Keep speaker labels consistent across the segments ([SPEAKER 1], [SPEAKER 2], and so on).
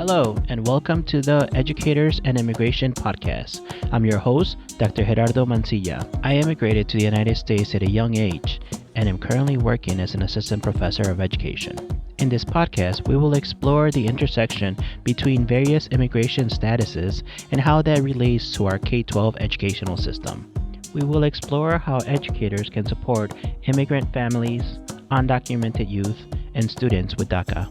[SPEAKER 1] Hello, and welcome to the Educators and Immigration Podcast. I'm your host, Dr. Gerardo Mancilla. I immigrated to the United States at a young age and am currently working as an assistant professor of education. In this podcast, we will explore the intersection between various immigration statuses and how that relates to our K-12 educational system. We will explore how educators can support immigrant families, undocumented youth, and students with DACA.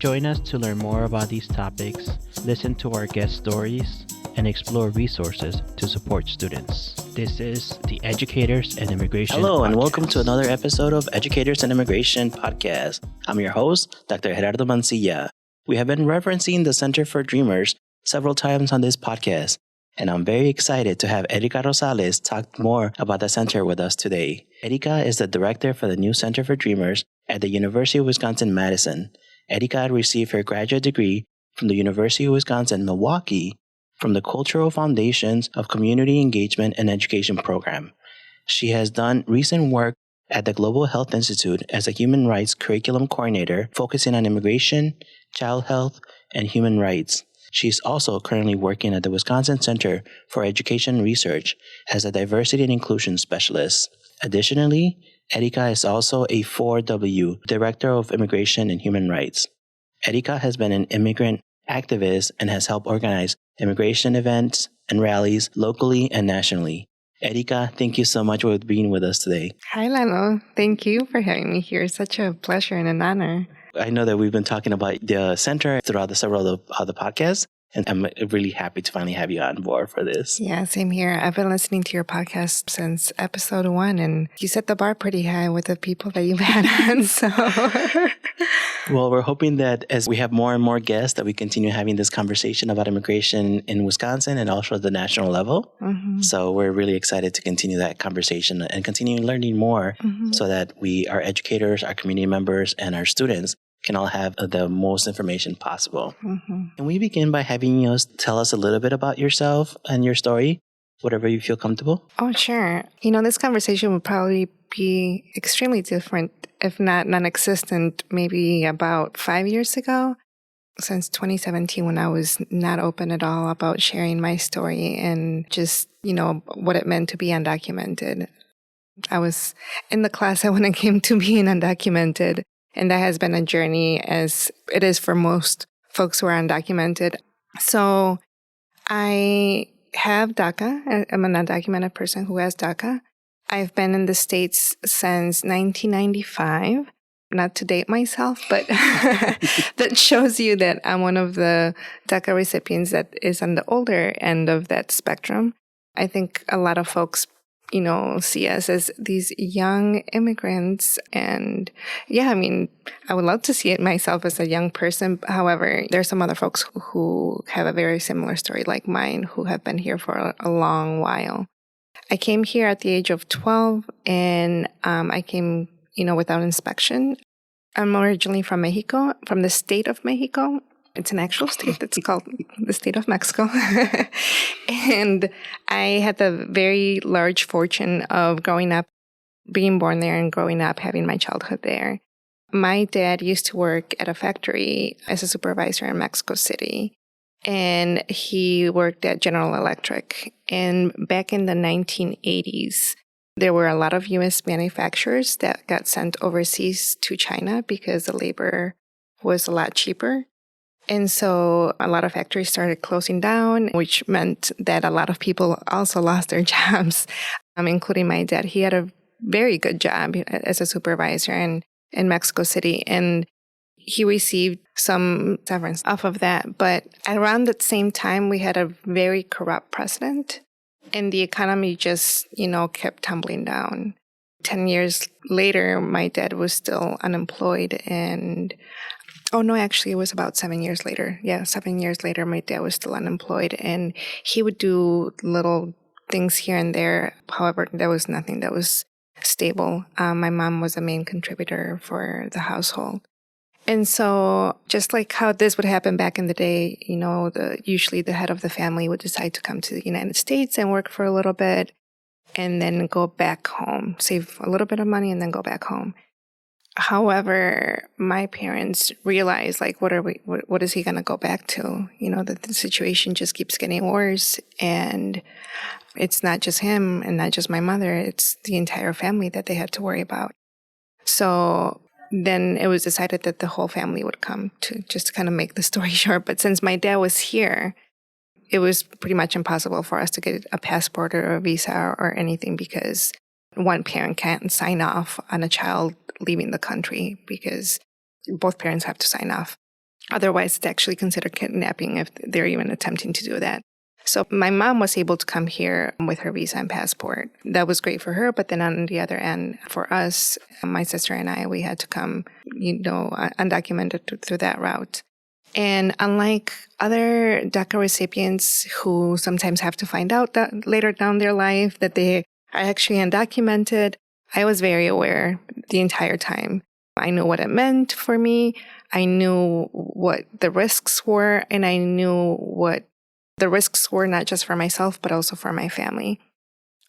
[SPEAKER 1] Join us to learn more about these topics, listen to our guest stories, and explore resources to support students. This is the Educators and Immigration
[SPEAKER 2] Hello,
[SPEAKER 1] Podcast.
[SPEAKER 2] and welcome to another episode of Educators and Immigration Podcast. I'm your host, Dr. Gerardo Mancilla. We have been referencing the Center for Dreamers several times on this podcast, and I'm very excited to have Erika Rosales talk more about the center with us today. Erika is the director for the new Center for Dreamers at the University of Wisconsin-Madison. Erika received her graduate degree from the University of Wisconsin-Milwaukee from the Cultural Foundations of Community Engagement and Education program. She has done recent work at the Global Health Institute as a human rights curriculum coordinator, focusing on immigration, child health, and human rights. She's also currently working at the Wisconsin Center for Education Research as a diversity and inclusion specialist. Additionally, Erika is also a 4W, Director of Immigration and Human Rights. Erika has been an immigrant activist and has helped organize immigration events and rallies locally and nationally. Erika, thank you so much for being with us today.
[SPEAKER 3] Hi, Lalo. Thank you for having me here. It's such a pleasure and an honor.
[SPEAKER 2] I know that we've been talking about the center throughout several of the podcasts, and I'm really happy to finally have you on board for this.
[SPEAKER 3] Yeah, same here. I've been listening to your podcast since episode 1, and you set the bar pretty high with the people that you've had on. So,
[SPEAKER 2] well, we're hoping that as we have more and more guests, that we continue having this conversation about immigration in Wisconsin and also at the national level.
[SPEAKER 3] Mm-hmm.
[SPEAKER 2] So we're really excited to continue that conversation and continue learning more so that our educators, our community members, and our students can all have the most information possible. Can we begin by having you tell us a little bit about yourself and your story, whatever you feel comfortable?
[SPEAKER 3] Oh, sure. This conversation would probably be extremely different, if not non-existent, maybe about 5 years ago, since 2017, when I was not open at all about sharing my story and just, what it meant to be undocumented. I was in the class when it came to being undocumented. And that has been a journey, as it is for most folks who are undocumented. So I have DACA. I'm an undocumented person who has DACA. I've been in the States since 1995. Not to date myself, but that shows you that I'm one of the DACA recipients that is on the older end of that spectrum. I think a lot of folks see us as these young immigrants. And I would love to see it myself as a young person. However, there are some other folks who have a very similar story like mine, who have been here for a long while. I came here at the age of 12, and I came, without inspection. I'm originally from Mexico, from the state of Mexico. It's an actual state that's called the state of Mexico. And I had the very large fortune of growing up, being born there and growing up, having my childhood there. My dad used to work at a factory as a supervisor in Mexico City. And he worked at General Electric. And back in the 1980s, there were a lot of U.S. manufacturers that got sent overseas to China because the labor was a lot cheaper. And so a lot of factories started closing down, which meant that a lot of people also lost their jobs, including my dad. He had a very good job as a supervisor in Mexico City, and he received some severance off of that. But around the same time, we had a very corrupt president, and the economy just, kept tumbling down. 10 years later, my dad was still unemployed, and it was about 7 years later. Yeah, 7 years later, my dad was still unemployed, and he would do little things here and there. However, there was nothing that was stable. My mom was the main contributor for the household. And so just like how this would happen back in the day, usually the head of the family would decide to come to the United States and work for a little bit and then go back home, save a little bit of money and then go back home. However, my parents realized, like, what is he going to go back to? That the situation just keeps getting worse. And it's not just him and not just my mother. It's the entire family that they had to worry about. So then it was decided that the whole family would come, to just kind of make the story short. But since my dad was here, it was pretty much impossible for us to get a passport or a visa or anything, because one parent can't sign off on a child leaving the country, because both parents have to sign off. Otherwise, it's actually considered kidnapping if they're even attempting to do that. So my mom was able to come here with her visa and passport. That was great for her. But then on the other end, for us, my sister and I, we had to come, undocumented through that route. And unlike other DACA recipients who sometimes have to find out that later down their life that they are actually undocumented, I was very aware the entire time. I knew what it meant for me. I knew what the risks were, and I knew what the risks were, not just for myself, but also for my family.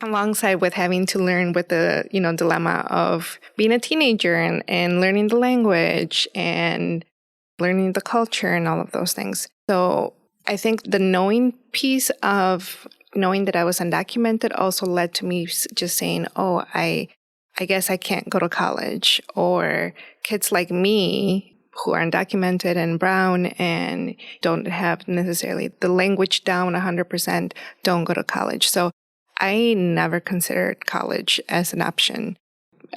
[SPEAKER 3] Alongside with having to learn with the, dilemma of being a teenager and learning the language and learning the culture and all of those things. So I think the knowing piece of knowing that I was undocumented also led to me just saying, oh, I guess I can't go to college, or kids like me who are undocumented and brown and don't have necessarily the language down 100% don't go to college. So I never considered college as an option.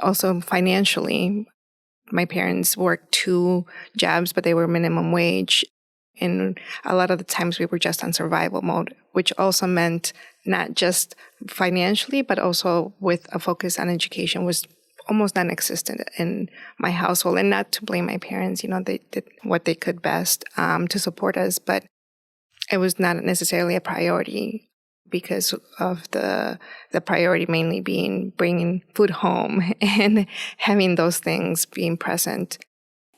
[SPEAKER 3] Also financially, my parents worked 2 jobs, but they were minimum wage. And a lot of the times we were just on survival mode, which also meant not just financially, but also with a focus on education was almost non-existent in my household. And not to blame my parents, they did what they could best to support us, but it was not necessarily a priority because of the priority mainly being bringing food home and having those things being present.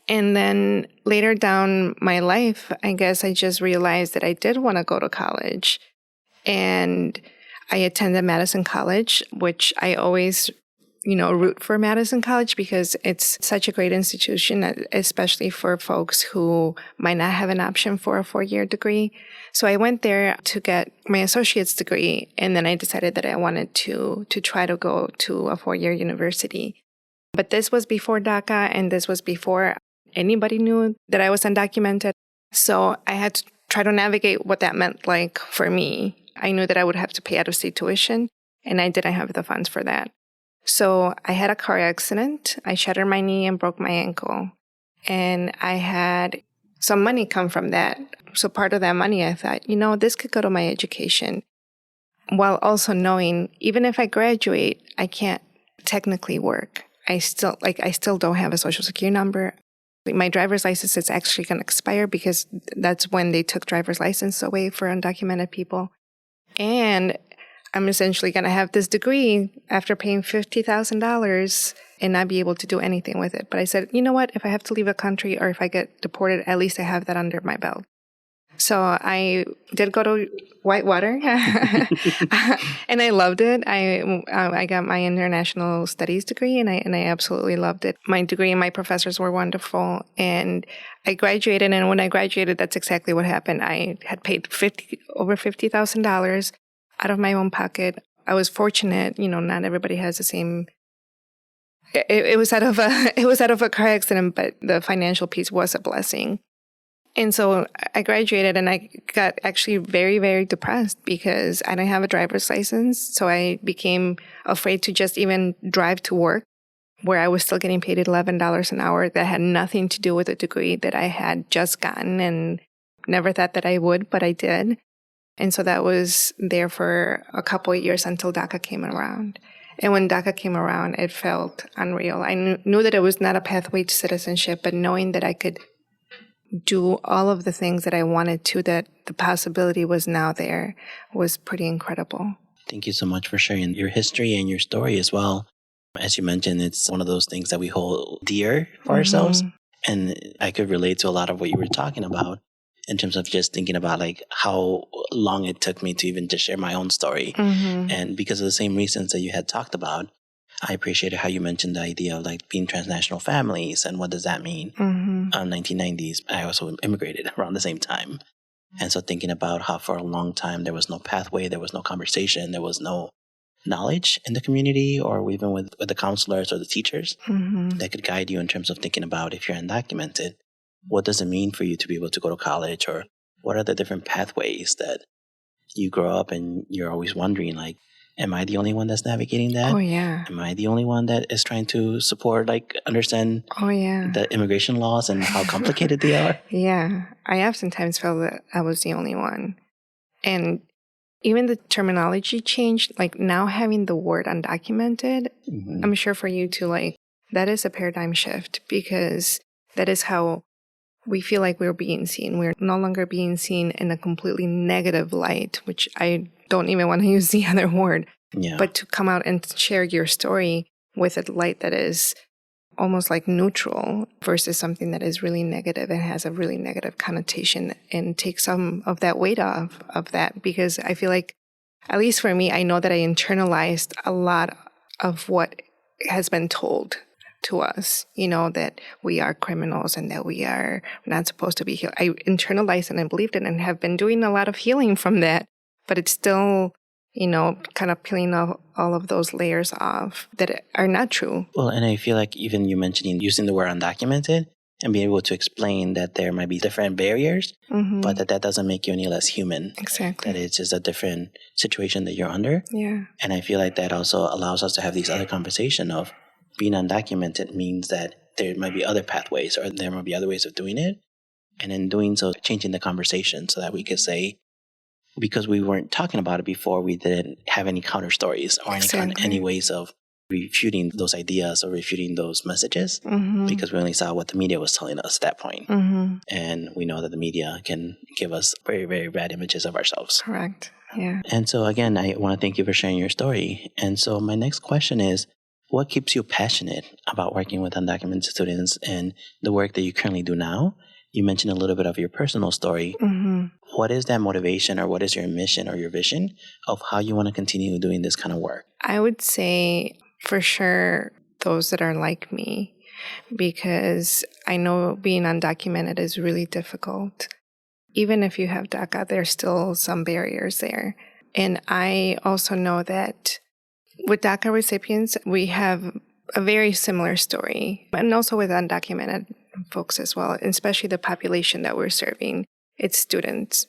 [SPEAKER 3] And then later down my life, I guess I just realized that I did want to go to college. And I attended Madison College, which I always, root for Madison College because it's such a great institution, especially for folks who might not have an option for a 4-year degree. So I went there to get my associate's degree, and then I decided that I wanted to try to go to a 4-year university. But this was before DACA, and this was before anybody knew that I was undocumented. So I had to try to navigate what that meant like for me. I knew that I would have to pay out-of-state tuition, and I didn't have the funds for that. So I had a car accident. I shattered my knee and broke my ankle. And I had some money come from that. So part of that money, I thought, this could go to my education. While also knowing, even if I graduate, I can't technically work. I still don't have a social security number. My driver's license is actually going to expire because that's when they took driver's license away for undocumented people. And I'm essentially going to have this degree after paying $50,000 and not be able to do anything with it. But I said, you know what? If I have to leave the country or if I get deported, at least I have that under my belt. So I did go to Whitewater, and I loved it. I got my international studies degree, and I absolutely loved it. My degree and my professors were wonderful, and I graduated. And when I graduated, that's exactly what happened. I had paid over $50,000 out of my own pocket. I was fortunate, not everybody has the same. It was out of a car accident, but the financial piece was a blessing. And so I graduated and I got actually very, very depressed because I didn't have a driver's license. So I became afraid to just even drive to work where I was still getting paid $11 an hour. That had nothing to do with a degree that I had just gotten and never thought that I would, but I did. And so that was there for a couple of years until DACA came around. And when DACA came around, it felt unreal. I knew that it was not a pathway to citizenship, but knowing that I could do all of the things that I wanted to, that the possibility was now there, was pretty incredible.
[SPEAKER 2] Thank you so much for sharing your history and your story as well. As you mentioned, it's one of those things that we hold dear for ourselves. And I could relate to a lot of what you were talking about in terms of just thinking about like how long it took me to even just share my own story. And because of the same reasons that you had talked about, I appreciated how you mentioned the idea of like being transnational families and what does that mean. 1990s, I also immigrated around the same time. And so thinking about how for a long time there was no pathway, there was no conversation, there was no knowledge in the community or even with the counselors or the teachers that could guide you in terms of thinking about if you're undocumented, what does it mean for you to be able to go to college, or what are the different pathways that you grow up and you're always wondering, like, am I the only one that's navigating that?
[SPEAKER 3] Oh, yeah.
[SPEAKER 2] Am I the only one that is trying to support, like, understand the immigration laws and how complicated they are?
[SPEAKER 3] Yeah. I oftentimes felt that I was the only one. And even the terminology changed, like now having the word undocumented, I'm sure for you too, like that is a paradigm shift, because that is how we feel like we're being seen. We're no longer being seen in a completely negative light, which I don't even want to use the other word, but to come out and share your story with a light that is almost like neutral versus something that is really negative and has a really negative connotation, and take some of that weight off of that. Because I feel like, at least for me, I know that I internalized a lot of what has been told to us, that we are criminals and that we are not supposed to be here. I internalized and I believed it and have been doing a lot of healing from that, but it's still, kind of peeling off all of those layers off that are not true.
[SPEAKER 2] Well, and I feel like even you mentioning using the word undocumented and being able to explain that there might be different barriers, but that doesn't make you any less human.
[SPEAKER 3] Exactly.
[SPEAKER 2] That it's just a different situation that you're under.
[SPEAKER 3] Yeah.
[SPEAKER 2] And I feel like that also allows us to have these other conversation of being undocumented means that there might be other pathways or there might be other ways of doing it. And in doing so, changing the conversation so that we could say, because we weren't talking about it before, we didn't have any counter stories or any ways of refuting those ideas or refuting those messages, because we only saw what the media was telling us at that point. And we know that the media can give us very, very bad images of ourselves.
[SPEAKER 3] Correct. Yeah.
[SPEAKER 2] And so again, I want to thank you for sharing your story. And so my next question is, what keeps you passionate about working with undocumented students and the work that you currently do now? You mentioned a little bit of your personal story. What is that motivation, or what is your mission or your vision of how you want to continue doing this kind of work?
[SPEAKER 3] I would say for sure those that are like me, because I know being undocumented is really difficult. Even if you have DACA, there's still some barriers there. And I also know that with DACA recipients, we have a very similar story, and also with undocumented folks as well, especially the population that we're serving. It's students.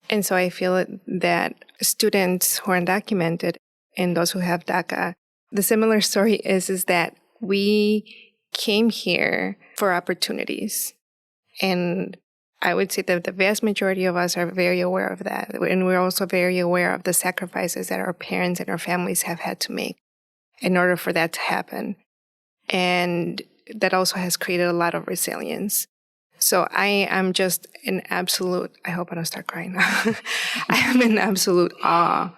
[SPEAKER 3] And so I feel that students who are undocumented and those who have DACA, the similar story is that we came here for opportunities. And I would say that the vast majority of us are very aware of that. And we're also very aware of the sacrifices that our parents and our families have had to make in order for that to happen. And that also has created a lot of resilience. So I am just in absolute, I hope I don't start crying. I am in absolute awe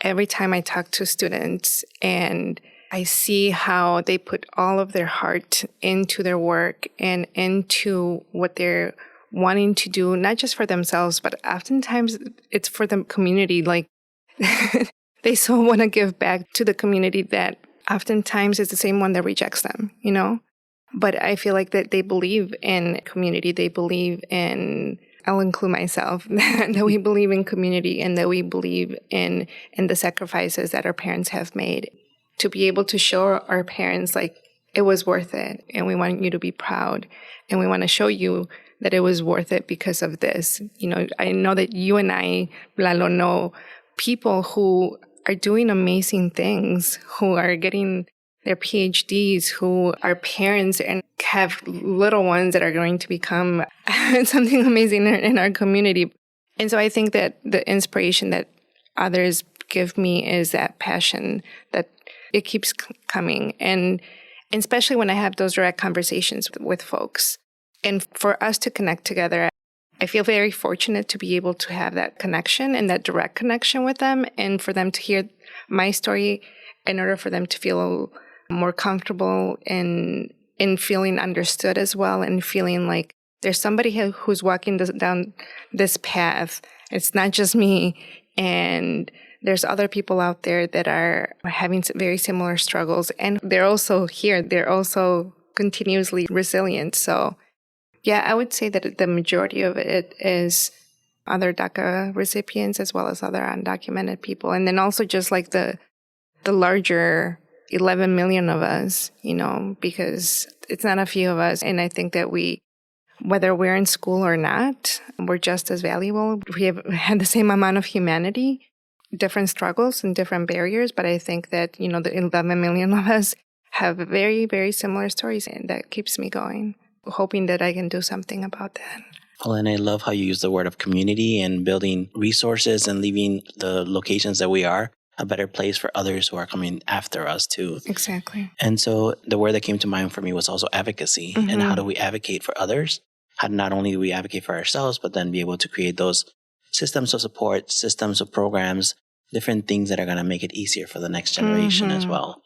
[SPEAKER 3] every time I talk to students and I see how they put all of their heart into their work and into what they're wanting to do, not just for themselves, but oftentimes it's for the community. Like they so want to give back to the community that oftentimes is the same one that rejects them, But I feel like that they believe in community. They believe in, I'll include myself, that we believe in community and that we believe in the sacrifices that our parents have made to be able to show our parents like it was worth it. And we want you to be proud. And we want to show you that it was worth it because of this. I know that you and I, Lalo, know people who are doing amazing things, who are getting their PhDs, who are parents and have little ones that are going to become something amazing in our community. And so I think that the inspiration that others give me is that passion that it keeps coming. And especially when I have those direct conversations with folks. And for us to connect together, I feel very fortunate to be able to have that connection and that direct connection with them, and for them to hear my story in order for them to feel more comfortable in feeling understood as well, and feeling like there's somebody who's walking down this path. It's not just me, and there's other people out there that are having very similar struggles. And they're also here. They're also continuously resilient. So, yeah, I would say that the majority of it is other DACA recipients as well as other undocumented people. And then also just like the larger 11 million of us, because it's not a few of us. And I think that whether we're in school or not, we're just as valuable. We have had the same amount of humanity, different struggles and different barriers. But I think that, the 11 million of us have very, very similar stories. And that keeps me going, hoping that I can do something about that.
[SPEAKER 2] Well, and I love how you use the word of community and building resources and leaving the locations that we are a better place for others who are coming after us too.
[SPEAKER 3] Exactly.
[SPEAKER 2] And so the word that came to mind for me was also advocacy.
[SPEAKER 3] Mm-hmm.
[SPEAKER 2] And how do we advocate for others? How not only do we advocate for ourselves, but then be able to create those systems of support, systems of programs, different things that are going to make it easier for the next generation as well.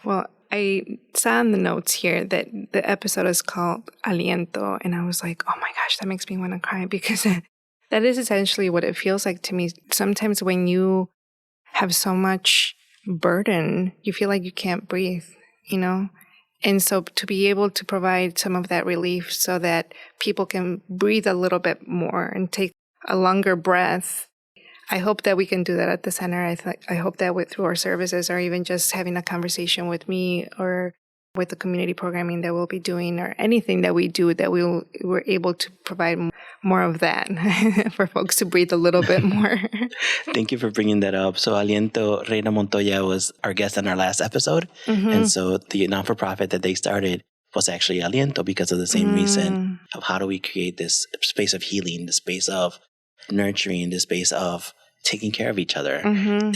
[SPEAKER 3] Well, I saw in the notes here that the episode is called Aliento, and I was like, oh my gosh, that makes me want to cry, because that is essentially what it feels like to me. Sometimes when you have so much burden, you feel like you can't breathe, And so to be able to provide some of that relief so that people can breathe a little bit more and take a longer breath, I hope that we can do that at the center. I hope that through our services, or even just having a conversation with me or with the community programming that we'll be doing, or anything that we do, that we're able to provide more of that for folks to breathe a little bit more.
[SPEAKER 2] Thank you for bringing that up. So Aliento, Reina Montoya was our guest on our last episode. Mm-hmm. And so the not-for-profit that they started was actually Aliento because of the same reason of how do we create this space of healing, the space of nurturing, the space of taking care of each other,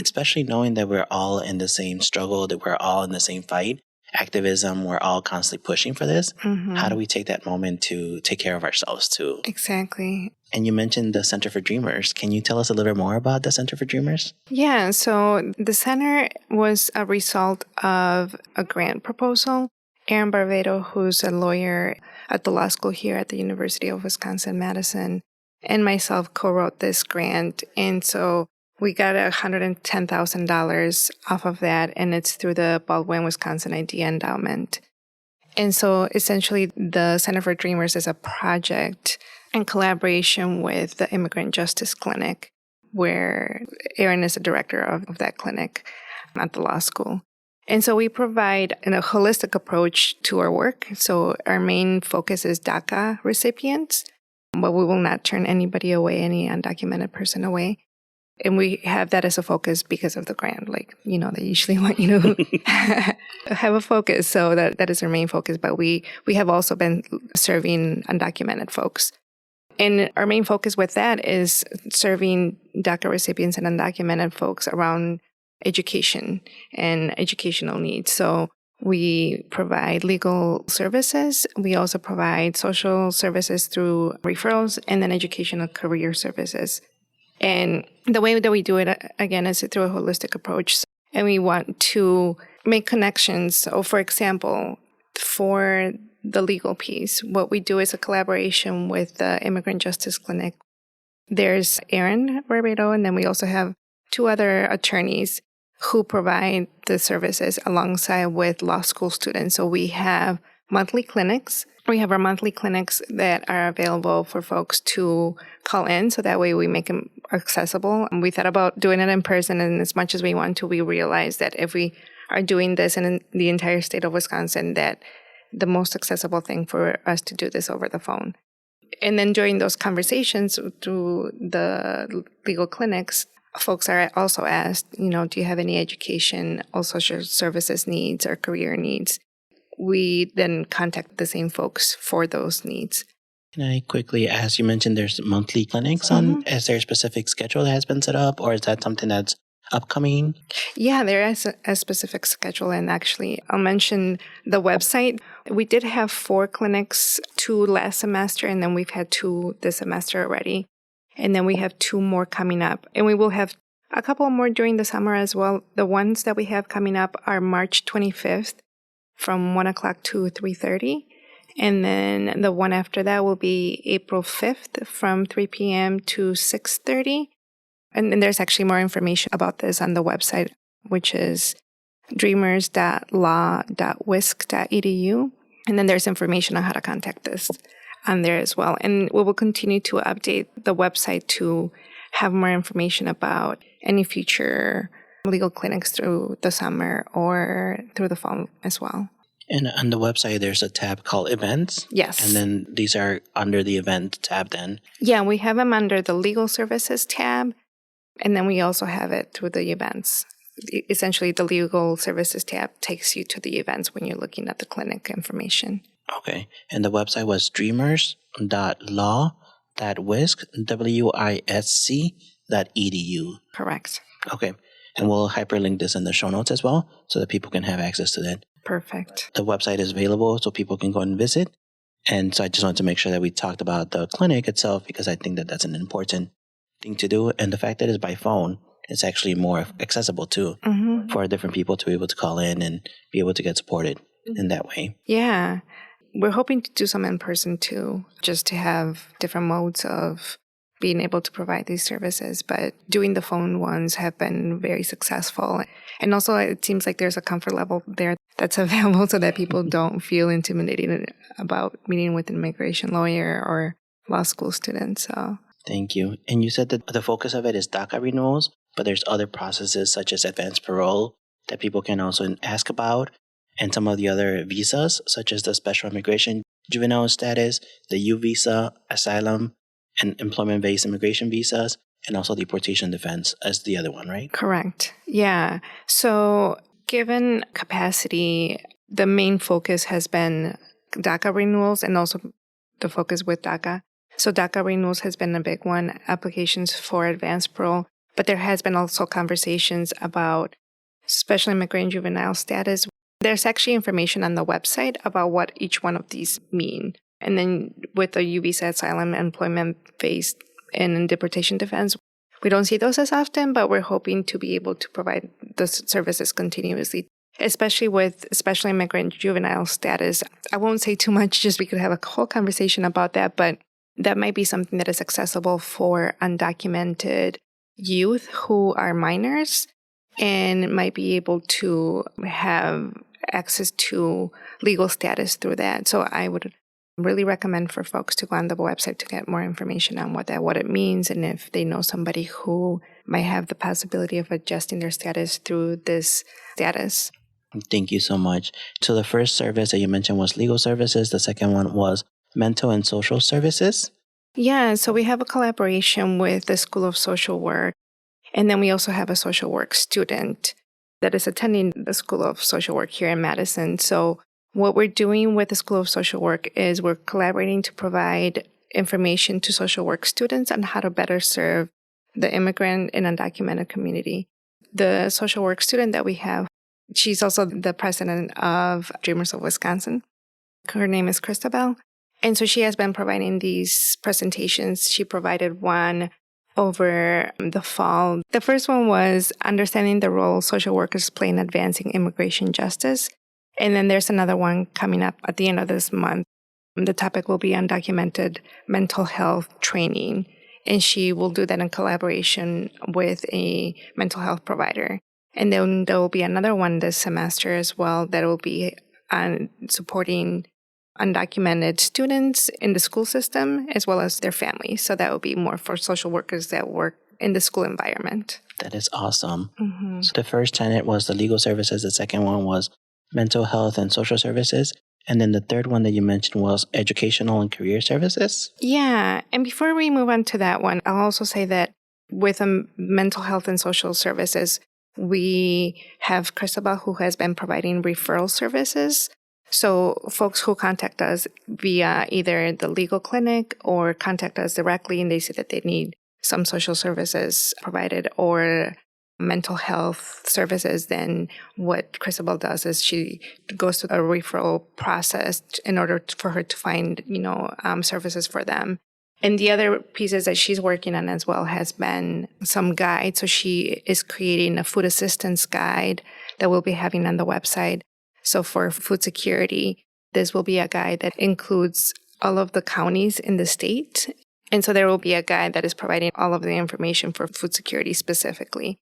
[SPEAKER 2] especially knowing that we're all in the same struggle, that we're all in the same fight. Activism, we're all constantly pushing for this. How do we take that moment to take care of ourselves too?
[SPEAKER 3] Exactly.
[SPEAKER 2] And you mentioned the Center for Dreamers. Can you tell us a little bit more about the Center for Dreamers?
[SPEAKER 3] Yeah, so the center was a result of a grant proposal. Aaron Barbedo, who's a lawyer at the law school here at the University of Wisconsin-Madison, and myself co-wrote this grant. And so we got $110,000 off of that, and it's through the Baldwin Wisconsin Idea Endowment. And so essentially the Center for Dreamers is a project in collaboration with the Immigrant Justice Clinic, where Aaron is the director of that clinic at the law school. And so we provide a holistic approach to our work. So our main focus is DACA recipients, but we will not turn anybody away, any undocumented person away. And we have that as a focus because of the grant. They usually want you to have a focus. So that is our main focus. But we have also been serving undocumented folks. And our main focus with that is serving DACA recipients and undocumented folks around education and educational needs. So we provide legal services. We also provide social services through referrals, and then educational career services. And the way that we do it, again, is through a holistic approach. And we want to make connections. So, for example, for the legal piece, what we do is a collaboration with the Immigrant Justice Clinic. There's Aaron Barbedo, and then we also have two other attorneys who provide the services alongside with law school students. So we have monthly clinics. We have our monthly clinics that are available for folks to call in, so that way we make them accessible. And we thought about doing it in person, and as much as we want to, we realized that if we are doing this in the entire state of Wisconsin, that the most accessible thing for us to do this over the phone. And then during those conversations through the legal clinics, folks are also asked, do you have any education or social services needs or career needs? We then contact the same folks for those needs.
[SPEAKER 2] Can I quickly ask, you mentioned there's monthly clinics on, is there a specific schedule that has been set up, or is that something that's upcoming? Yeah,
[SPEAKER 3] there is a specific schedule, and actually I'll mention the website. We did have 4 clinics, 2 last semester, and then we've had 2 this semester already. And then we have 2 more coming up, and we will have a couple more during the summer as well. The ones that we have coming up are March 25th. From 1 o'clock to 3:30. And then the one after that will be April 5th from 3 p.m. to 6:30. And then there's actually more information about this on the website, which is dreamers.law.wisc.edu. And then there's information on how to contact us on there as well. And we will continue to update the website to have more information about any future legal clinics through the summer or through the fall as well.
[SPEAKER 2] And on the website, there's a tab called Events.
[SPEAKER 3] Yes.
[SPEAKER 2] And then these are under the Event tab then.
[SPEAKER 3] Yeah, we have them under the Legal Services tab. And then we also have it through the Events. Essentially, the Legal Services tab takes you to the events when you're looking at the clinic information.
[SPEAKER 2] Okay. And the website was dreamers.law.wisc.edu.
[SPEAKER 3] Correct.
[SPEAKER 2] Okay. And we'll hyperlink this in the show notes as well so that people can have access to that.
[SPEAKER 3] Perfect.
[SPEAKER 2] The website is available so people can go and visit. And so I just wanted to make sure that we talked about the clinic itself because I think that that's an important thing to do. And the fact that it's by phone, it's actually more accessible too for different people to be able to call in and be able to get supported in that way.
[SPEAKER 3] Yeah. We're hoping to do some in person too, just to have different modes of being able to provide these services. But doing the phone ones have been very successful. And also it seems like there's a comfort level there that's available so that people don't feel intimidated about meeting with an immigration lawyer or law school student. So
[SPEAKER 2] thank you. And you said that the focus of it is DACA renewals, but there's other processes such as advance parole that people can also ask about, and some of the other visas, such as the special immigration juvenile status, the U visa, asylum, and employment-based immigration visas, and also deportation defense as the other one, right?
[SPEAKER 3] Correct. Yeah. So given capacity, the main focus has been DACA renewals and also the focus with DACA. So DACA renewals has been a big one, applications for advance parole, but there has been also conversations about special immigrant juvenile status. There's actually information on the website about what each one of these mean. And then with the U visa, asylum, employment-based, and deportation defense, we don't see those as often, but we're hoping to be able to provide the services continuously, especially with special immigrant juvenile status. I won't say too much, just we could have a whole conversation about that, but that might be something that is accessible for undocumented youth who are minors and might be able to have access to legal status through that. So I would really recommend for folks to go on the website to get more information on what it means, and if they know somebody who might have the possibility of adjusting their status through this status.
[SPEAKER 2] Thank you so much. So the first service that you mentioned was legal services. The second one was mental and social services.
[SPEAKER 3] Yeah, so we have a collaboration with the School of Social Work, and then we also have a social work student that is attending the School of Social Work here in Madison. So what we're doing with the School of Social Work is we're collaborating to provide information to social work students on how to better serve the immigrant and undocumented community. The social work student that we have, she's also the president of Dreamers of Wisconsin. Her name is Christabel. And so she has been providing these presentations. She provided one over the fall. The first one was understanding the role social workers play in advancing immigration justice. And then there's another one coming up at the end of this month. The topic will be undocumented mental health training. And she will do that in collaboration with a mental health provider. And then there will be another one this semester as well that will be on supporting undocumented students in the school system as well as their families. So that will be more for social workers that work in the school environment.
[SPEAKER 2] That is awesome. Mm-hmm. So the first tenet was the legal services. The second one was mental health and social services. And then the third one that you mentioned was educational and career services.
[SPEAKER 3] Yeah. And before we move on to that one, I'll also say that with mental health and social services, we have Christabel who has been providing referral services. So folks who contact us via either the legal clinic or contact us directly and they say that they need some social services provided or mental health services, then what Christabel does is she goes through a referral process in order for her to find, services for them. And the other pieces that she's working on as well has been some guides. So she is creating a food assistance guide that we'll be having on the website. So for food security, this will be a guide that includes all of the counties in the state And so there will be a guide that is providing all of the information for food security specifically.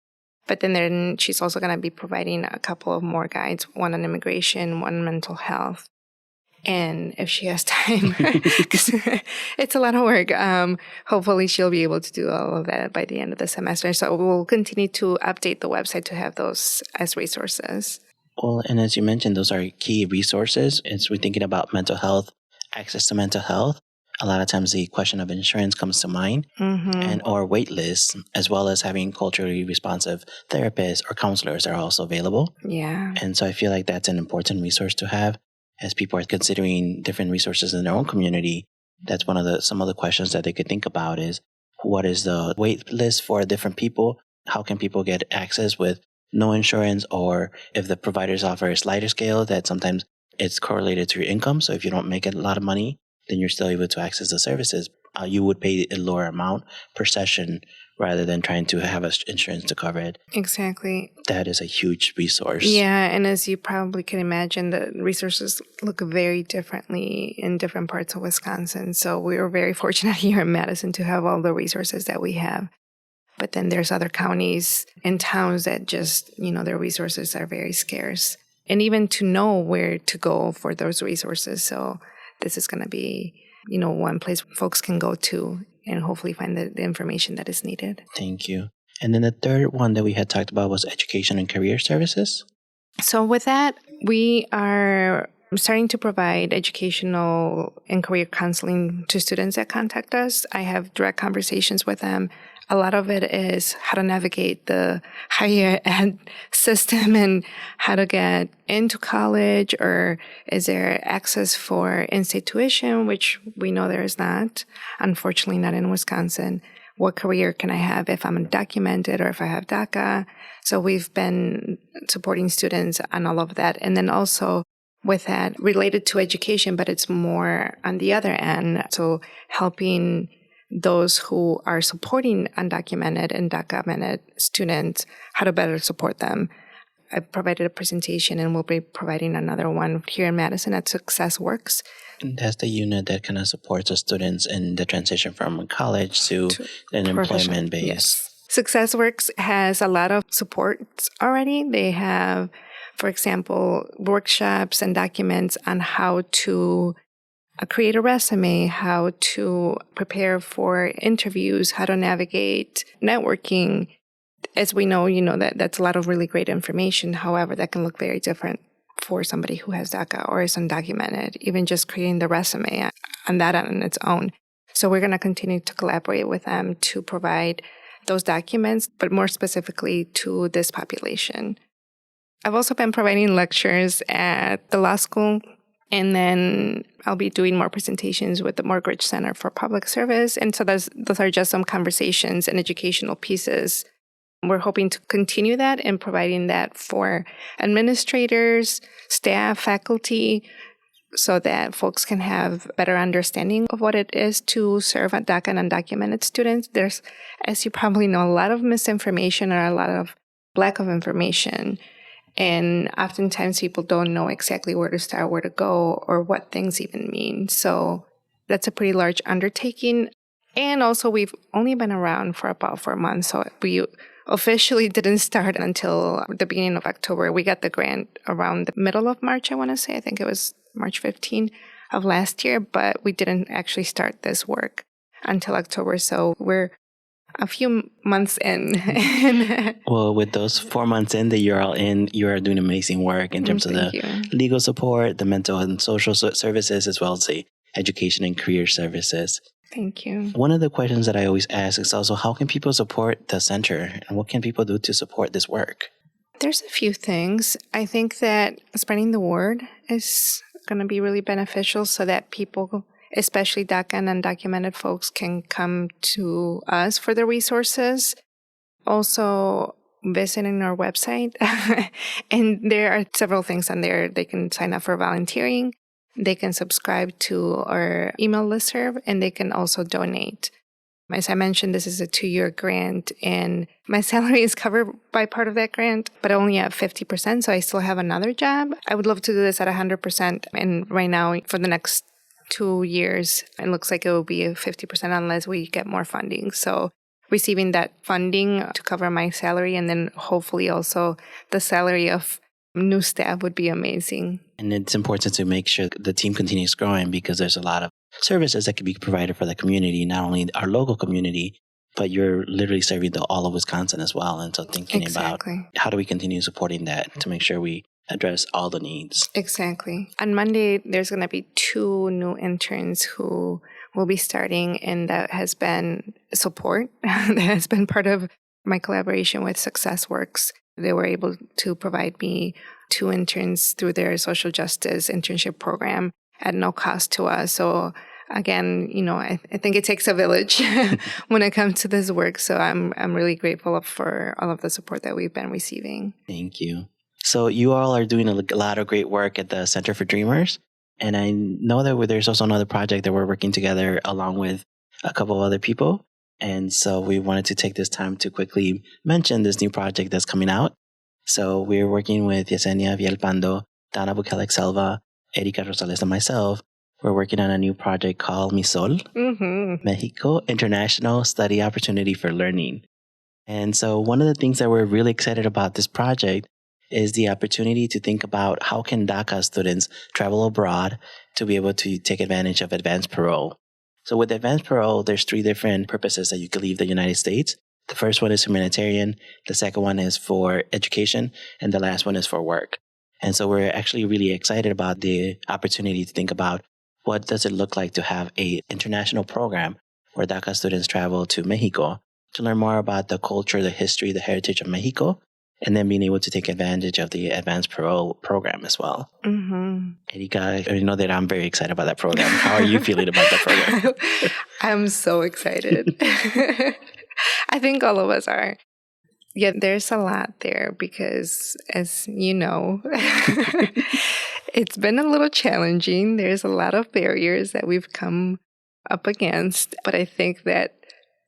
[SPEAKER 3] But then she's also going to be providing a couple of more guides, one on immigration, one on mental health. And if she has time, 'cause it's a lot of work, hopefully she'll be able to do all of that by the end of the semester. So we'll continue to update the website to have those as resources.
[SPEAKER 2] Well, and as you mentioned, those are key resources. As we're thinking about mental health, access to mental health, a lot of times the question of insurance comes to mind, and or wait lists, as well as having culturally responsive therapists or counselors are also available.
[SPEAKER 3] Yeah.
[SPEAKER 2] And so I feel like that's an important resource to have as people are considering different resources in their own community. That's some of the questions that they could think about is, what is the wait list for different people? How can people get access with no insurance? Or if the providers offer a slider scale, that sometimes it's correlated to your income. So if you don't make a lot of money, then you're still able to access the services. You would pay a lower amount per session rather than trying to have insurance to cover it.
[SPEAKER 3] Exactly.
[SPEAKER 2] That is a huge resource.
[SPEAKER 3] Yeah, and as you probably can imagine, the resources look very differently in different parts of Wisconsin. So we are very fortunate here in Madison to have all the resources that we have. But then there's other counties and towns that just, their resources are very scarce. And even to know where to go for those resources. So this is going to be, one place folks can go to and hopefully find the information that is needed.
[SPEAKER 2] Thank you. And then the third one that we had talked about was education and career services.
[SPEAKER 3] So with that, we are starting to provide educational and career counseling to students that contact us. I have direct conversations with them. A lot of it is how to navigate the higher ed system and how to get into college, or is there access for in-state tuition, which we know there is not, unfortunately not in Wisconsin. What career can I have if I'm undocumented or if I have DACA? So we've been supporting students on all of that. And then also with that related to education, but it's more on the other end. So helping those who are supporting undocumented and DACAmented students, how to better support them. I provided a presentation and we'll be providing another one here in Madison at Success Works.
[SPEAKER 2] And that's the unit that kind of supports the students in the transition from college to an employment-based.
[SPEAKER 3] Yes. Success Works has a lot of supports already. They have, for example, workshops and documents on how to create a resume, how to prepare for interviews, how to navigate networking. As we know, that's a lot of really great information. However, that can look very different for somebody who has DACA or is undocumented, even just creating the resume on that on its own. So we're going to continue to collaborate with them to provide those documents, but more specifically to this population. I've also been providing lectures at the law school. And then I'll be doing more presentations with the Mortgage Center for Public Service. And so those are just some conversations and educational pieces. We're hoping to continue that and providing that for administrators, staff, faculty, so that folks can have better understanding of what it is to serve DACA and undocumented students. There's, as you probably know, a lot of misinformation or a lot of lack of information. And oftentimes people don't know exactly where to start, where to go, or what things even mean. So that's a pretty large undertaking. And also we've only been around for about 4 months. So we officially didn't start until the beginning of October. We got the grant around the middle of March, I want to say. I think it was March 15 of last year, but we didn't actually start this work until October. So we're a few months in.
[SPEAKER 2] Well, with those 4 months in that you're all in, you are doing amazing work in terms of the legal support, the mental and social services, as well as the education and career services.
[SPEAKER 3] Thank you.
[SPEAKER 2] One of the questions that I always ask is also, how can people support the center, and what can people do to support this work?
[SPEAKER 3] There's a few things. I think that spreading the word is going to be really beneficial so that people, especially DACA and undocumented folks, can come to us for the resources. Also, visiting our website. And there are several things on there. They can sign up for volunteering. They can subscribe to our email listserv, and they can also donate. As I mentioned, this is a 2-year grant, and my salary is covered by part of that grant, but only at 50%, so I still have another job. I would love to do this at 100%, and right now, for the next 2 years. It looks like it will be 50% unless we get more funding. So receiving that funding to cover my salary and then hopefully also the salary of new staff would be amazing.
[SPEAKER 2] And it's important to make sure the team continues growing because there's a lot of services that can be provided for the community, not only our local community, but you're literally serving all of Wisconsin as well. And so thinking about how do we continue supporting that to make sure we address all the needs.
[SPEAKER 3] Exactly. On Monday, there's going to be 2 new interns who will be starting, and that has been support. That has been part of my collaboration with SuccessWorks. They were able to provide me 2 interns through their social justice internship program at no cost to us. So again, I think it takes a village when it comes to this work. So I'm really grateful for all of the support that we've been receiving.
[SPEAKER 2] Thank you. So you all are doing a lot of great work at the Center for Dreamers. And I know that there's also another project that we're working together along with a couple of other people. And so we wanted to take this time to quickly mention this new project that's coming out. So we're working with Yesenia Villalpando, Dana Bukelec-Selva, Erika Rosales, and myself. We're working on a new project called MISOL, Mexico International Study Opportunity for Learning. And so one of the things that we're really excited about this project is the opportunity to think about how can DACA students travel abroad to be able to take advantage of advance parole. So with advance parole, there's 3 different purposes that you can leave the United States. The first one is humanitarian, the second one is for education, and the last one is for work. And so we're actually really excited about the opportunity to think about what does it look like to have an international program where DACA students travel to Mexico to learn more about the culture, the history, the heritage of Mexico, and then being able to take advantage of the Advance Parole program as well. Erika, I know that I'm very excited about that program. How are you feeling about that program?
[SPEAKER 3] I'm so excited. I think all of us are. Yeah, there's a lot there because, as you know, it's been a little challenging. There's a lot of barriers that we've come up against, but I think that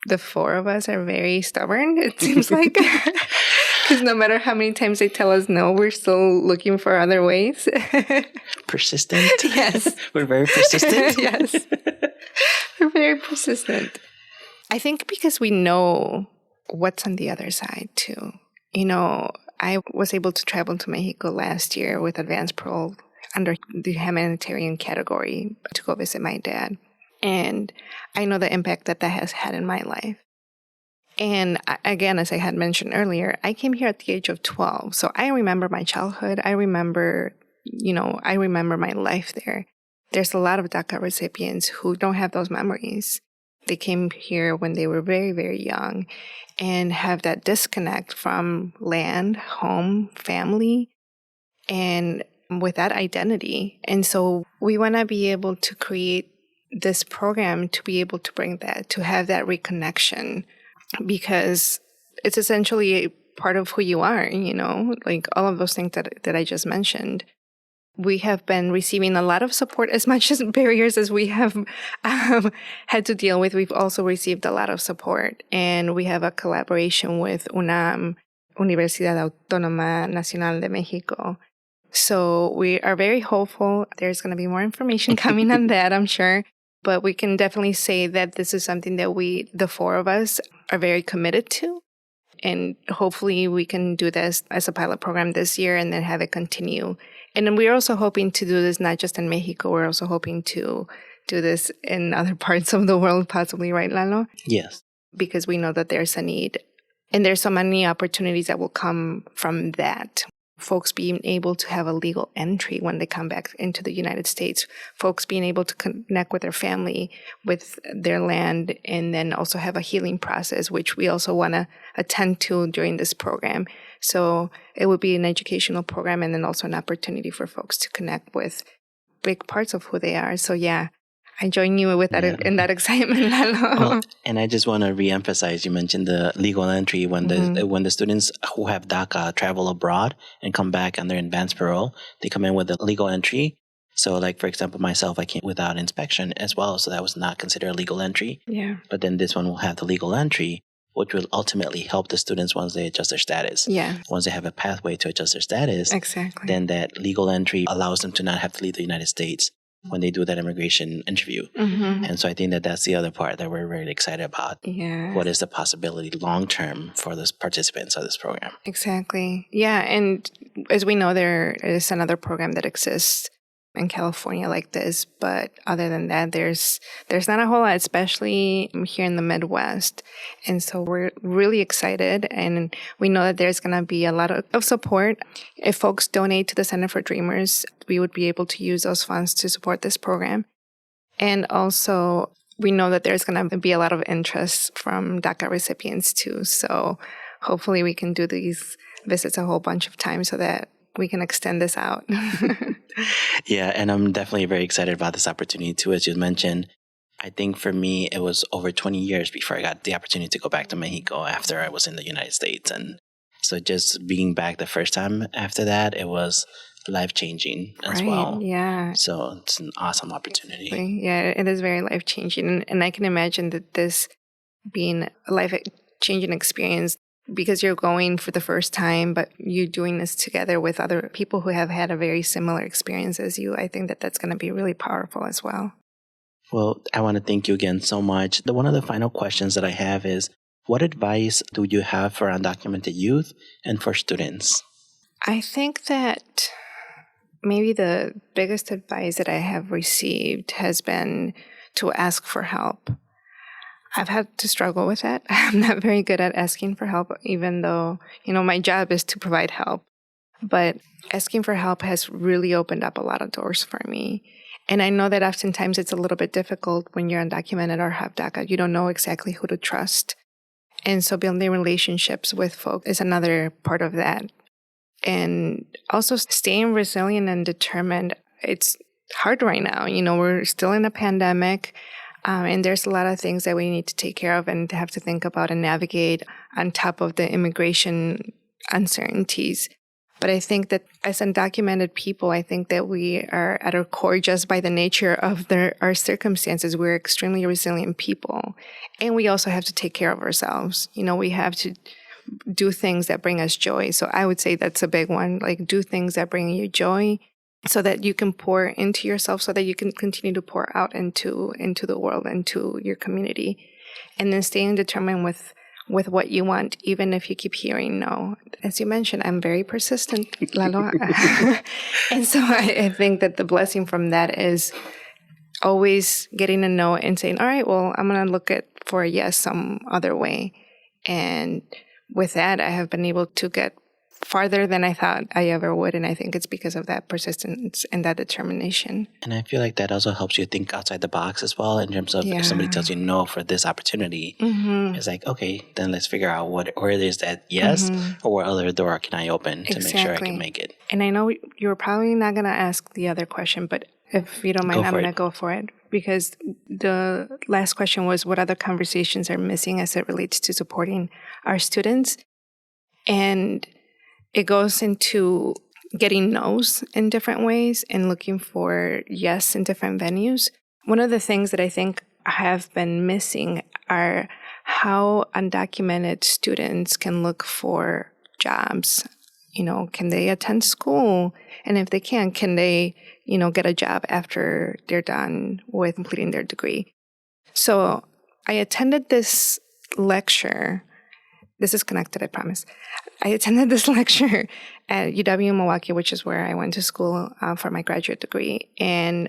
[SPEAKER 3] the 4 of us are very stubborn, it seems like. Because no matter how many times they tell us no, we're still looking for other ways.
[SPEAKER 2] Persistent?
[SPEAKER 3] Yes.
[SPEAKER 2] We're very persistent?
[SPEAKER 3] Yes. We're very persistent. I think because we know what's on the other side, too. I was able to travel to Mexico last year with advance parole under the humanitarian category to go visit my dad. And I know the impact that has had in my life. And again, as I had mentioned earlier, I came here at the age of 12. So I remember my childhood. I remember my life there. There's a lot of DACA recipients who don't have those memories. They came here when they were very, very young and have that disconnect from land, home, family, and with that identity. And so we want to be able to create this program to be able to bring that, to have that reconnection, because it's essentially a part of who you are, like all of those things that I just mentioned. We have been receiving a lot of support, as much as barriers as we have had to deal with. We've also received a lot of support, and we have a collaboration with UNAM, Universidad Autónoma Nacional de Mexico. So we are very hopeful. There's going to be more information coming on that, I'm sure. But we can definitely say that this is something that the 4 of us, are very committed to. And hopefully we can do this as a pilot program this year and then have it continue. And then we're also hoping to do this not just in Mexico. We're also hoping to do this in other parts of the world, possibly, right, Lalo?
[SPEAKER 2] Yes.
[SPEAKER 3] Because we know that there's a need. And there's so many opportunities that will come from that. Folks being able to have a legal entry when they come back into the United States, folks being able to connect with their family, with their land, and then also have a healing process, which we also want to attend to during this program. So it would be an educational program and then also an opportunity for folks to connect with big parts of who they are. So yeah, I join you with that in that excitement, Lalo.
[SPEAKER 2] Well, and I just want to reemphasize, you mentioned the legal entry when the students who have DACA travel abroad and come back on their advanced parole, they come in with a legal entry. So like, for example, myself, I came without inspection as well. So that was not considered a legal entry.
[SPEAKER 3] Yeah.
[SPEAKER 2] But then this one will have the legal entry, which will ultimately help the students once they adjust their status.
[SPEAKER 3] Yeah.
[SPEAKER 2] Once they have a pathway to adjust their status.
[SPEAKER 3] Exactly.
[SPEAKER 2] Then that legal entry allows them to not have to leave the United States. when they do that immigration interview. And so I think that that's the other part that we're really excited about.
[SPEAKER 3] Yeah.
[SPEAKER 2] What is the possibility long-term for the participants of this program?
[SPEAKER 3] Exactly. Yeah. And as we know, there is another program that exists in California like this. But other than that, there's not a whole lot, especially here in the Midwest. And so we're really excited. And we know that there's going to be a lot of support. If folks donate to the Center for Dreamers, we would be able to use those funds to support this program. And also, we know that there's going to be a lot of interest from DACA recipients too. So hopefully we can do these visits a whole bunch of times so that we can extend this out.
[SPEAKER 2] Yeah, and I'm definitely very excited about this opportunity too. As you mentioned, I think for me, it was over 20 years before I got the opportunity to go back to Mexico after I was in the United States. And so just being back the first time after that, it was life-changing as well.
[SPEAKER 3] Yeah.
[SPEAKER 2] So it's an awesome opportunity.
[SPEAKER 3] Yeah, it is very life-changing. And I can imagine that this being a life-changing experience, because you're going for the first time, but you're doing this together with other people who have had a very similar experience as you. I think that that's going to be really powerful as well.
[SPEAKER 2] Well, I want to thank you again so much. One of the final questions that I have is, what advice do you have for undocumented youth and for students?
[SPEAKER 3] I think that maybe the biggest advice that I have received has been to ask for help. I've had to struggle with that. I'm not very good at asking for help, even though, my job is to provide help. But asking for help has really opened up a lot of doors for me. And I know that oftentimes it's a little bit difficult when you're undocumented or have DACA. You don't know exactly who to trust. And so building relationships with folks is another part of that. And also staying resilient and determined. It's hard right now. We're still in a pandemic. And there's a lot of things that we need to take care of and have to think about and navigate on top of the immigration uncertainties. But I think that as undocumented people, I think that we are at our core, just by the nature of our circumstances, we're extremely resilient people. And we also have to take care of ourselves. We have to do things that bring us joy. So I would say that's a big one, like do things that bring you joy, so that you can pour into yourself, so that you can continue to pour out into the world, into your community. And then staying determined with what you want, even if you keep hearing no. As you mentioned, I'm very persistent, Lalo. And so I think that the blessing from that is always getting a no and saying, all right, well, I'm going to look for a yes some other way. And with that, I have been able to get farther than I thought I ever would. And I think it's because of that persistence and that determination. And
[SPEAKER 2] I feel like that also helps you think outside the box as well, in terms of if somebody tells you no for this opportunity, it's like, okay, then let's figure out where it is that yes, or what other door can I open to make sure I can make it.
[SPEAKER 3] And I know you're probably not going to ask the other question, but if you don't mind, I'm going to go for it. Because the last question was, what other conversations are missing as it relates to supporting our students? And it goes into getting no's in different ways and looking for yes in different venues. One of the things that I think have been missing are how undocumented students can look for jobs. Can they attend school? And if they can they, get a job after they're done with completing their degree? So I attended this lecture. This is connected, I promise. I attended this lecture at UW-Milwaukee, which is where I went to school for my graduate degree. And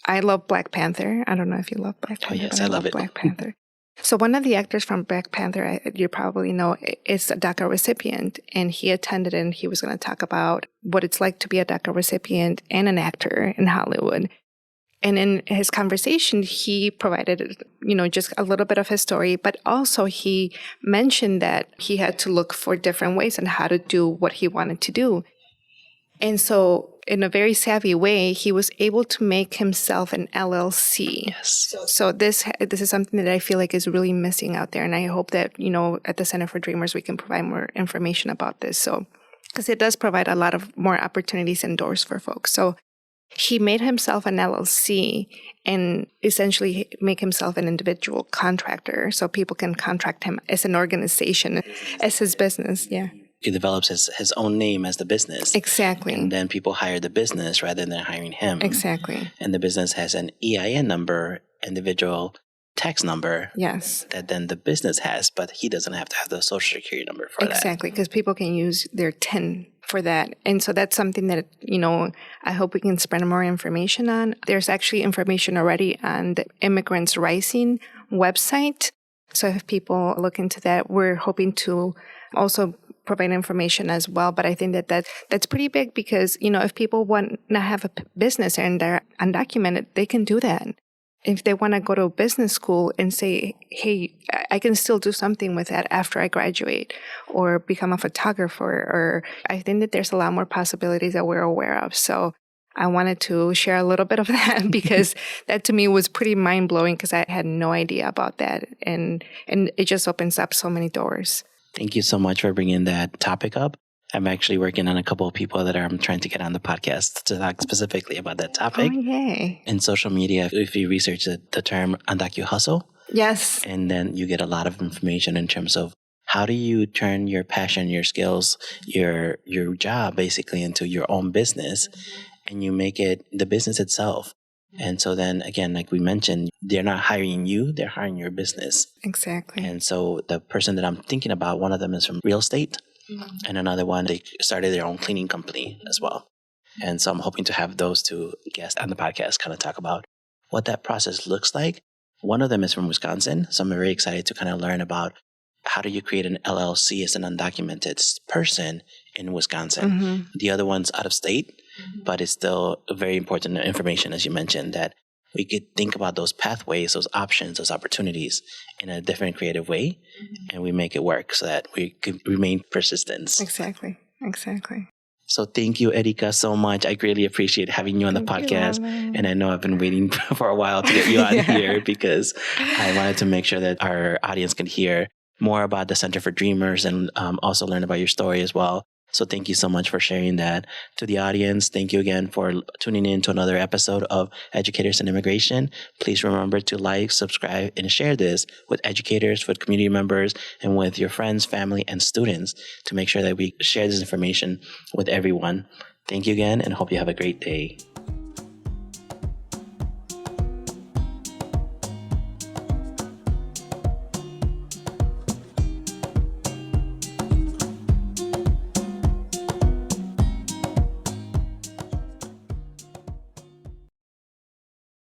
[SPEAKER 3] I love Black Panther. I don't know if you love Black Panther.
[SPEAKER 2] Oh, yes, I love it.
[SPEAKER 3] Black Panther. So one of the actors from Black Panther, you probably know, is a DACA recipient. And he attended and he was going to talk about what it's like to be a DACA recipient and an actor in Hollywood. And in his conversation, he provided, just a little bit of his story, but also he mentioned that he had to look for different ways on how to do what he wanted to do. And so in a very savvy way, he was able to make himself an LLC.
[SPEAKER 2] Yes.
[SPEAKER 3] So this is something that I feel like is really missing out there. And I hope that, at the Center for Dreamers, we can provide more information about this. So, because it does provide a lot of more opportunities and doors for folks. So he made himself an LLC and essentially make himself an individual contractor so people can contract him as an organization, as his business. Yeah.
[SPEAKER 2] he develops his own name as the business.
[SPEAKER 3] Exactly.
[SPEAKER 2] And then people hire the business rather than hiring him.
[SPEAKER 3] Exactly.
[SPEAKER 2] And the business has an EIN number, individual tax number.
[SPEAKER 3] Yes.
[SPEAKER 2] That then the business has, but he doesn't have to have the social security number for that.
[SPEAKER 3] Exactly, because people can use their TIN for that. And so that's something that, I hope we can spread more information on. There's actually information already on the Immigrants Rising website. So if people look into that, we're hoping to also provide information as well. But I think that's pretty big because, if people want to have a business and they're undocumented, they can do that. If they want to go to a business school and say, hey, I can still do something with that after I graduate or become a photographer, or I think that there's a lot more possibilities that we're aware of. So I wanted to share a little bit of that because that to me was pretty mind-blowing because I had no idea about that. And it just opens up so many doors.
[SPEAKER 2] Thank you so much for bringing that topic up. I'm actually working on a couple of people that I'm trying to get on the podcast to talk specifically about that topic.
[SPEAKER 3] Oh, yay.
[SPEAKER 2] In social media, if you research the term undocu-hustle,
[SPEAKER 3] yes,
[SPEAKER 2] and then you get a lot of information in terms of how do you turn your passion, your skills, your job basically into your own business, and you make it the business itself. And so then again, like we mentioned, they're not hiring you, they're hiring your business.
[SPEAKER 3] Exactly.
[SPEAKER 2] And so the person that I'm thinking about, one of them is from real estate. And another one, they started their own cleaning company as well. And so I'm hoping to have those two guests on the podcast kind of talk about what that process looks like. One of them is from Wisconsin. So I'm very excited to kind of learn about how do you create an LLC as an undocumented person in Wisconsin.
[SPEAKER 3] Mm-hmm.
[SPEAKER 2] The other one's out of state, but it's still very important information, as you mentioned, that we could think about those pathways, those options, those opportunities in a different creative way, and we make it work so that we could remain persistent.
[SPEAKER 3] Exactly.
[SPEAKER 2] So thank you, Erika, so much. I greatly appreciate having you on the podcast. And I know I've been waiting for a while to get you on here because I wanted to make sure that our audience could hear more about the Center for Dreamers and also learn about your story as well. So thank you so much for sharing that. To the audience, thank you again for tuning in to another episode of Educators in Immigration. Please remember to like, subscribe, and share this with educators, with community members, and with your friends, family, and students to make sure that we share this information with everyone. Thank you again, and hope you have a great day.